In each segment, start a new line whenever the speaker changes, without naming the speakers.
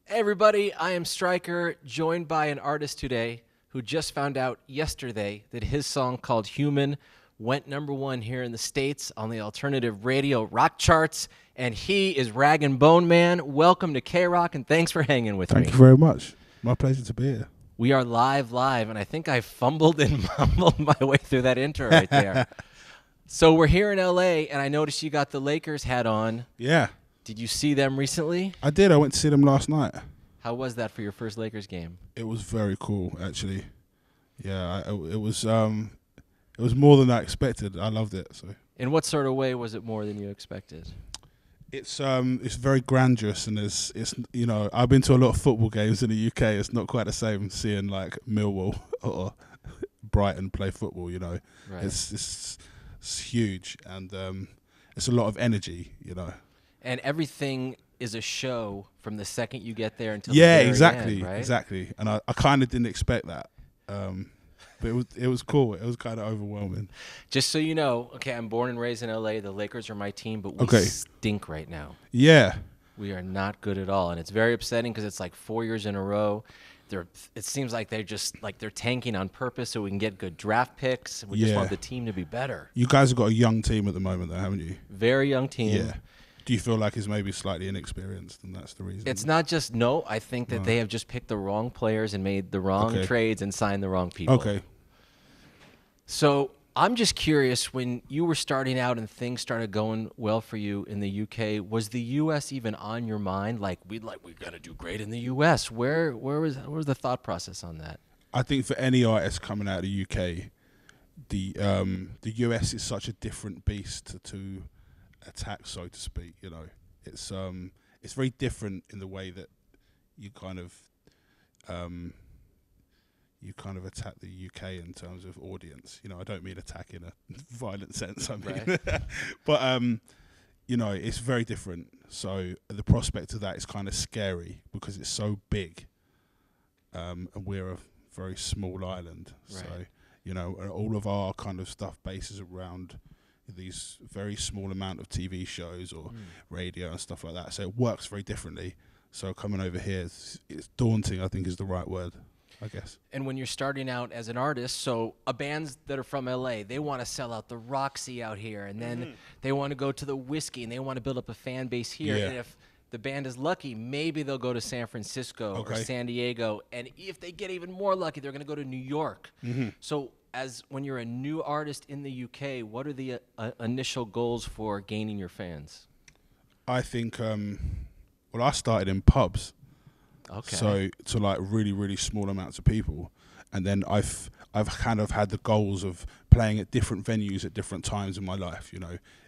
Hey everybody, I am Stryker, joined by an artist today who just found out yesterday that his song called Human went #1 here in the States on the alternative radio rock charts, and he is Rag and Bone Man. Welcome to KROQ, and thanks for hanging with me.
Thank you very much. My pleasure to be here.
We are live, and I think I fumbled and mumbled my way through that intro right there. So we're here in LA, and I noticed you got the Lakers hat on.
Yeah,
Did you see them recently?
I did. I went to see them last night.
How was that for your first Lakers game?
It was very cool, actually. Yeah, it was more than I expected. I loved it. So
In what sort of way was it more than you expected?
it's very grandiose, and it's I've been to a lot of football games in the UK. It's not quite the same seeing like Millwall or Brighton play football.
Right.
It's huge, and it's a lot of energy.
And everything is a show from the second you get there until
Yeah,
the very
exactly,
end, right?
exactly. And I kind of didn't expect that, but it was cool. It was kind of overwhelming.
Just so you know, okay, I'm born and raised in LA. The Lakers are my team, but we
Okay.
stink right now.
Yeah,
We are not good at all, and it's very upsetting because it's like 4 years in a row. It seems like they're tanking on purpose so we can get good draft picks. We just
Yeah.
want the team to be better.
you guys have got a young team at the moment, though, haven't you?
Very young team.
Yeah. Do you feel like it's maybe slightly inexperienced, and that's the reason?
It's not just I think that they have just picked the wrong players and made the wrong
Okay.
trades and signed the wrong people.
Okay.
So I'm just curious, when you were starting out and things started going well for you in the UK, was the US even on your mind? Like we're gonna do great in the US. Where was the thought process on that?
I think for any artist coming out of the UK, the US is such a different beast to attack, so to speak. It's very different in the way that you kind of attack the UK in terms of audience. I don't mean attack in a violent sense. I mean,
Right.
but it's very different. So the prospect of that is kind of scary because it's so big, and we're a very small island.
Right.
So all of our kind of stuff bases around these very small amount of TV shows or radio and stuff like that. So it works very differently. So coming over here, it's daunting, I think is the right word, I guess.
And when you're starting out as an artist, so bands that are from LA, they want to sell out the Roxy out here, and then they want to go to the Whiskey, and they want to build up a fan base here.
Yeah.
And if the band is lucky, maybe they'll go to San Francisco or
Okay.
San Diego. And if they get even more lucky, they're going to go to New York. So when you're a new artist in the UK, what are the initial goals for gaining your fans?
I think, I started in pubs.
Okay.
So to like really, really small amounts of people. And then I've kind of had the goals of playing at different venues at different times in my life,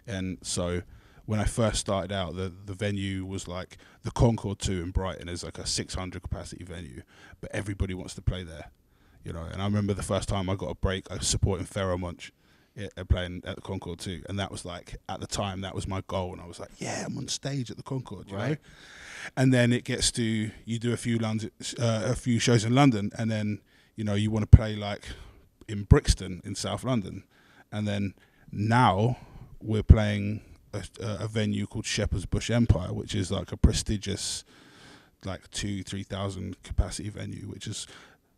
And so when I first started out, the venue was like the Concord 2 in Brighton is like a 600 capacity venue, but everybody wants to play there, And I remember the first time I got a break, I was supporting Pharoah Monch playing at the Concord 2, and that was like, at the time, that was my goal, and I was like, yeah, I'm on stage at the Concord, you know? And then it gets to, you do a few shows in London, and then, you want to play like in Brixton in South London. And then now we're playing a venue called Shepherd's Bush Empire, which is like a prestigious, like 2,000-3,000 capacity venue, which is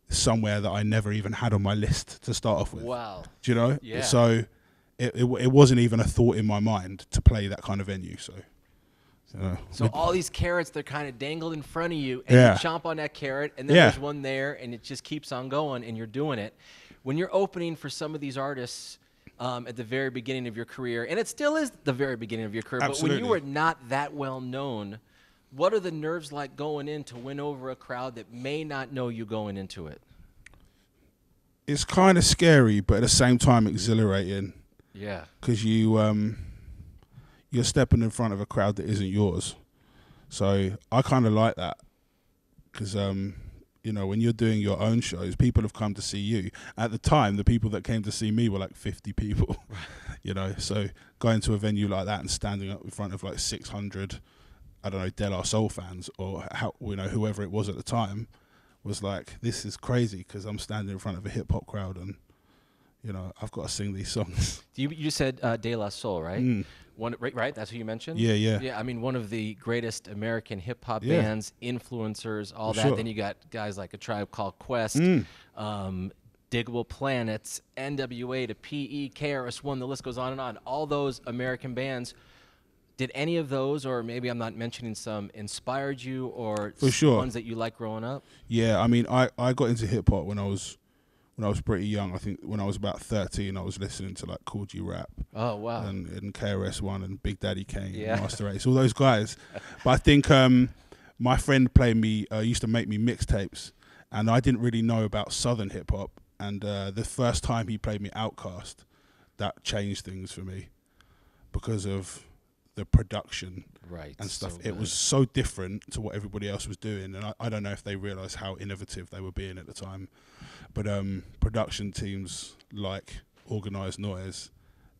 somewhere that I never even had on my list to start off with.
Wow.
Do you know?
Yeah.
So it wasn't even a thought in my mind to play that kind of venue.
So all these carrots, they're kind of dangled in front of you, and
Yeah.
you chomp on that carrot, and then
Yeah.
there's one there, and it just keeps on going, and you're doing it. When you're opening for some of these artists at the very beginning of your career, and it still is the very beginning of your career, but when you
Absolutely.
were not that well known, what are the nerves like going in to win over a crowd that may not know you going into it?
It's kind of scary, but at the same time exhilarating,
Yeah.
because you're stepping in front of a crowd that isn't yours. So I kind of like that, because when you're doing your own shows, people have come to see you. At the time, the people that came to see me were like 50 people, So going to a venue like that and standing up in front of like 600, I don't know, De La Soul fans or whoever it was at the time, was like, this is crazy, because I'm standing in front of a hip hop crowd and I've got to sing these songs.
You said De La Soul, right? Right? That's who you mentioned?
Yeah, yeah.
Yeah, I mean, one of the greatest American hip-hop
Yeah.
bands, influencers, all
For
that.
sure.
Then you got guys like A Tribe Called Quest, Diggable Planets, NWA to PE, KRS-One, the list goes on and on. All those American bands. Did any of those, or maybe I'm not mentioning some, inspired you, or
For sure.
ones that you like growing up?
Yeah, I mean, I got into hip hop when I was pretty young. I think when I was about 13, I was listening to like Cool G Rap.
Oh, wow.
And KRS-One and Big Daddy Kane,
Yeah.
and Master Ace, all those guys. But I think my friend used to make me mixtapes, and I didn't really know about Southern hip hop. And the first time he played me Outkast, that changed things for me because of the production and stuff.
So
it was so different to what everybody else was doing, and I don't know if they realised how innovative they were being at the time. But production teams like Organised Noise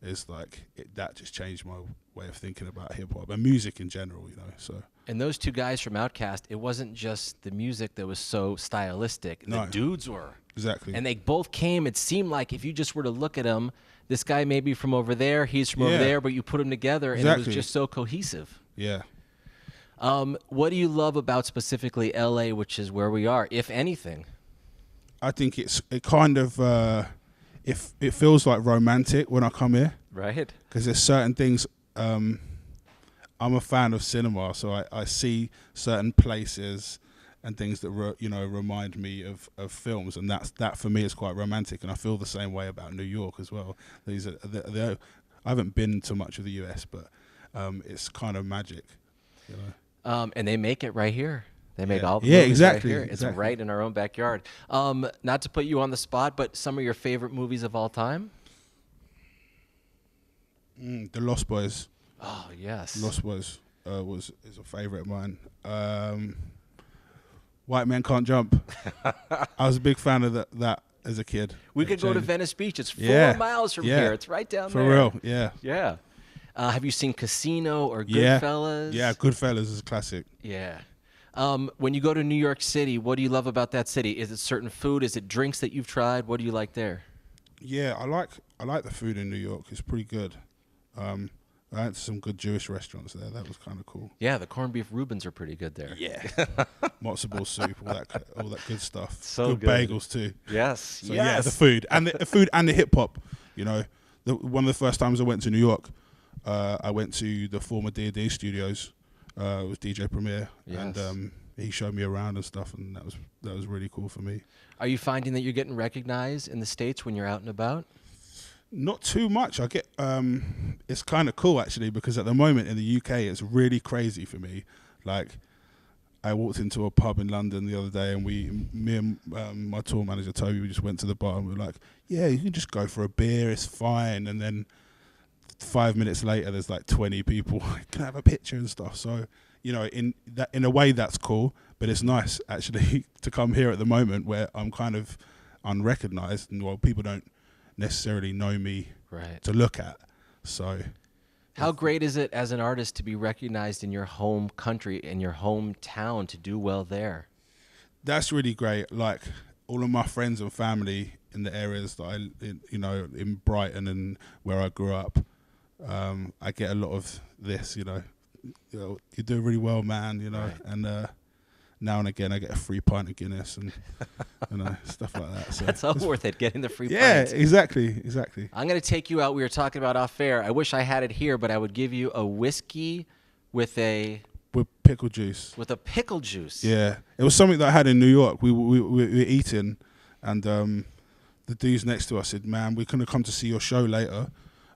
is like that just changed my way of thinking about hip hop and music in general, you know. So.
And those two guys from Outkast, it wasn't just the music that was so stylistic.
No.
The dudes were.
Exactly.
And they both came, it seemed like if you just were to look at them, this guy may be from over there, he's from over there, but you put them together and it was just so cohesive.
Yeah.
What do you love about specifically LA, which is where we are, if anything?
I think it kind of it feels like romantic when I come here,
Right.
because there's certain things. I'm a fan of cinema, so I see certain places and things that remind me of films, and that for me is quite romantic. And I feel the same way about New York as well. I haven't been to much of the US, but it's kind of magic, you know.
And they make it right here. They make all the
Yeah,
movies
exactly,
right here. It's
exactly.
right in our own backyard. Not to put you on the spot, but some of your favorite movies of all time?
The Lost Boys.
Oh, yes.
Lost Boys is a favorite of mine. White Men Can't Jump. I was a big fan of that as a kid.
We
It
could go to
changed.
Venice Beach. It's 4
Yeah.
miles from
Yeah.
here. It's right down
For
there.
real, yeah.
Yeah. Have you seen Casino or
Yeah.
Goodfellas?
Yeah, Goodfellas is a classic.
Yeah. When you go to New York City, what do you love about that city? Is it certain food? Is it drinks that you've tried? What do you like there?
Yeah, I like the food in New York. It's pretty good. I went to some good Jewish restaurants there. That was kind of cool.
Yeah, the corned beef Reubens are pretty good there.
Yeah, matzo ball soup, all that good stuff.
So
good
good.
bagels too.
Yes.
So yeah, the food and the hip hop. You know, one of the first times I went to New York, I went to the former D&D Studios. It was DJ Premier,
Yes.
and he showed me around and stuff, and that was really cool for me.
Are you finding that you're getting recognized in the States when you're out and about?
Not too much. I get it's kind of cool actually, because at the moment in the UK it's really crazy for me. Like, I walked into a pub in London the other day, and me and my tour manager Toby, we just went to the bar and we were like, "Yeah, you can just go for a beer. It's fine." And then 5 minutes later, there's like 20 people. Can I have a picture and stuff? So, you know, in a way that's cool, but it's nice actually to come here at the moment where I'm kind of unrecognized, and people don't necessarily know me to look at. So
how great is it as an artist to be recognized in your home country, in your hometown, to do well there?
That's really great. Like, all of my friends and family in the areas that in Brighton and where I grew up, I get a lot of this, you do really well, man, and now and again I get a free pint of Guinness and stuff like that. So
That's all worth it, getting the free
yeah,
pints.
exactly.
I'm going to take you out. We were talking about off air. I wish I had it here, but I would give you a whiskey with a
pickle juice.
with a pickle juice.
Yeah, it was something that I had in New York. We were eating, and the dudes next to us said, "Man, we're gonna come to see your show later.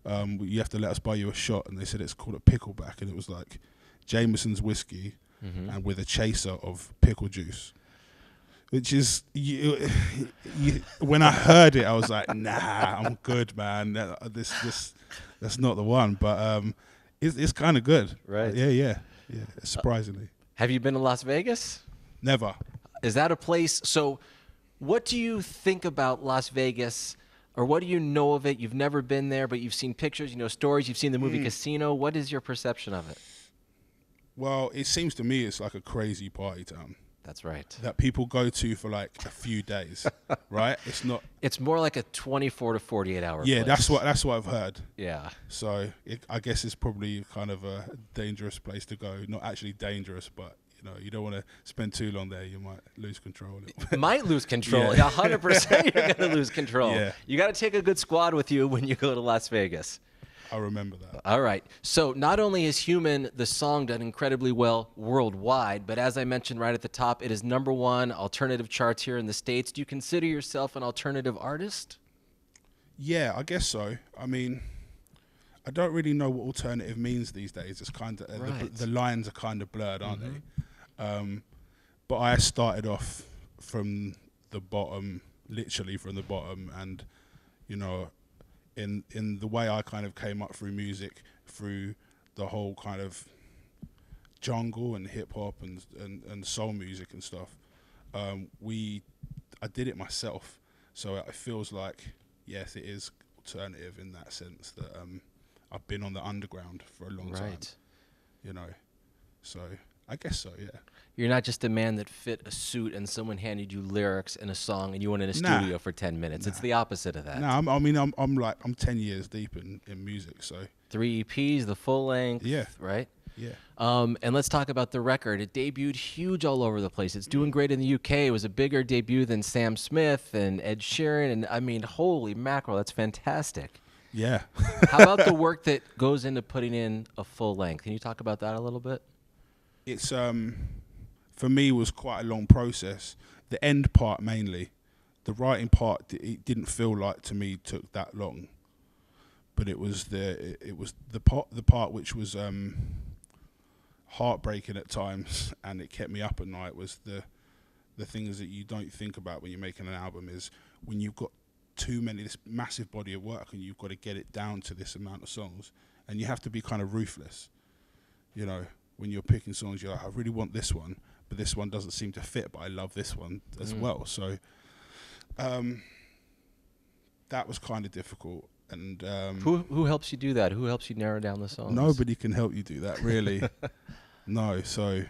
You have to let us buy you a shot." And they said it's called a pickleback, and it was like Jameson's whiskey and with a chaser of pickle juice. Which is, when I heard it, I was like, "Nah, I'm good, man. That's not the one." But it's kind of good,
Right.
Yeah. Surprisingly,
Have you been to Las Vegas?
never.
Is that a place? So what do you think about Las Vegas, or what do you know of it? You've never been there, but you've seen pictures, stories, you've seen the movie Casino. What is your perception of it?
Well, it seems to me it's like a crazy party town.
That's right.
that people go to for like a few days, right? It's not.
It's more like a 24 to 48 hour
Yeah,
place.
that's what I've heard.
Yeah.
So I guess it's probably kind of a dangerous place to go. Not actually dangerous, but you know, you don't want to spend too long there. You might lose control a little bit.
Might lose control.
Yeah.
100% you're going to lose control.
Yeah.
You got to take a good squad with you when you go to Las Vegas.
I remember that.
All right. So not only is Human, the song, done incredibly well worldwide, but as I mentioned right at the top, it is #1 alternative charts here in the States. Do you consider yourself an alternative artist?
Yeah, I guess so. I mean, I don't really know what alternative means these days. It's kind of
Right.
the lines are kind of blurred, aren't they? But I started off from the bottom, literally from the bottom, and you know, in the way I kind of came up through music, through the whole kind of jungle and hip hop and soul music and stuff. I did it myself, so it feels like, yes, it is alternative in that sense that I've been on the underground for a long time, you know. So I guess so, yeah.
You're not just a man that fit a suit and someone handed you lyrics in a song and you went in a
Nah.
studio for 10 minutes. It's the opposite of that.
No, I'm 10 years deep in music, so
3 EPs, the full length,
Yeah.
right?
yeah.
And let's talk about the record. It debuted huge all over the place. It's doing great in the UK. It was a bigger debut than Sam Smith and Ed Sheeran. And I mean, holy mackerel, that's fantastic.
Yeah.
How about the work that goes into putting in a full length? Can you talk about that a little bit?
It's for me was quite a long process. The end part mainly, the writing part, it didn't feel like to me took that long, but it was the part which was heartbreaking at times, and it kept me up at night. Was the things that you don't think about when you're making an album is when you've got this massive body of work and you've got to get it down to this amount of songs, and you have to be kind of ruthless, you know. When you're picking songs, you're like, I really want this one, but this one doesn't seem to fit, but I love this one as well. So that was kind of difficult. And
Who helps you do that? Who helps you narrow down the songs?
nobody can help you do that, really. No. So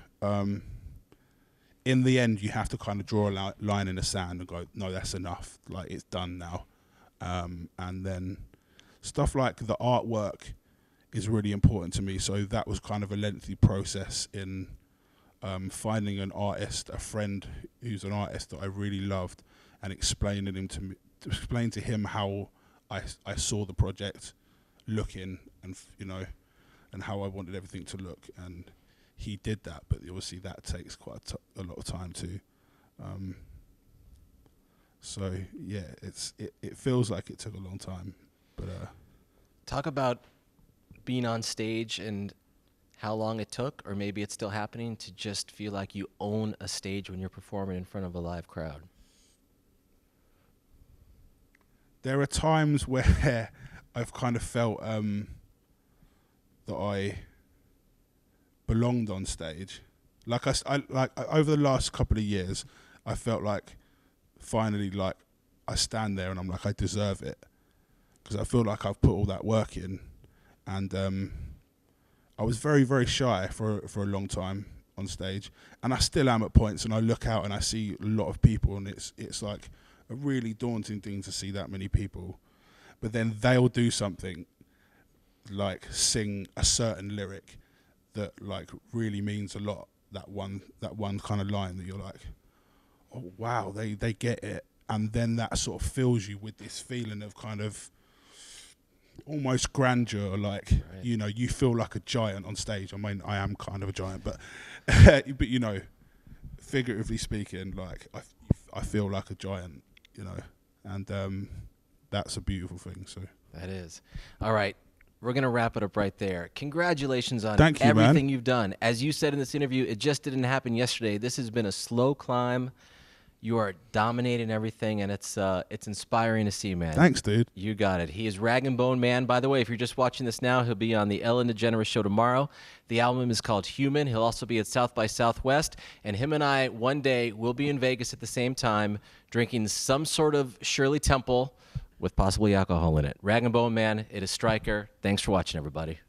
in the end, you have to kind of draw a line in the sand and go, no, that's enough. Like, it's done now. And then stuff like the artwork is really important to me. So that was kind of a lengthy process in finding an artist, a friend who's an artist that I really loved, and explain to him how I saw the project looking, and you know, and how I wanted everything to look. And he did that, but obviously that takes quite a lot of time too. So yeah, it feels like it took a long time, but
Talk about being on stage and how long it took, or maybe it's still happening, to just feel like you own a stage when you're performing in front of a live crowd.
there are times where I've kind of felt that I belonged on stage. Like over the last couple of years, I felt like finally, like, I stand there and I'm like, I deserve it, because I feel like I've put all that work in. And I was very, very shy for a long time on stage, and I still am at points. And I look out and I see a lot of people, and it's like a really daunting thing to see that many people. But then they'll do something, like sing a certain lyric that like really means a lot. That one kind of line that you're like, oh wow, they get it, and then that sort of fills you with this feeling of kind of almost grandeur, like,
right.
You know, you feel like a giant on stage. I mean, I am kind of a giant, but but you know, figuratively speaking, like I feel like a giant, you know, and that's a beautiful thing. So
That is. All right. We're going to wrap it up right there. Congratulations on
Thank you,
everything
man.
you've done. As you said in this interview, it just didn't happen yesterday. This has been a slow climb. You are dominating everything, and it's inspiring to see, man.
thanks, dude.
You got it. He is Rag and Bone Man. By the way, if you're just watching this now, he'll be on the Ellen DeGeneres show tomorrow. The album is called Human. He'll also be at South by Southwest. And him and I, one day, will be in Vegas at the same time, drinking some sort of Shirley Temple with possibly alcohol in it. Rag and Bone Man, it is Stryker. Thanks for watching, everybody.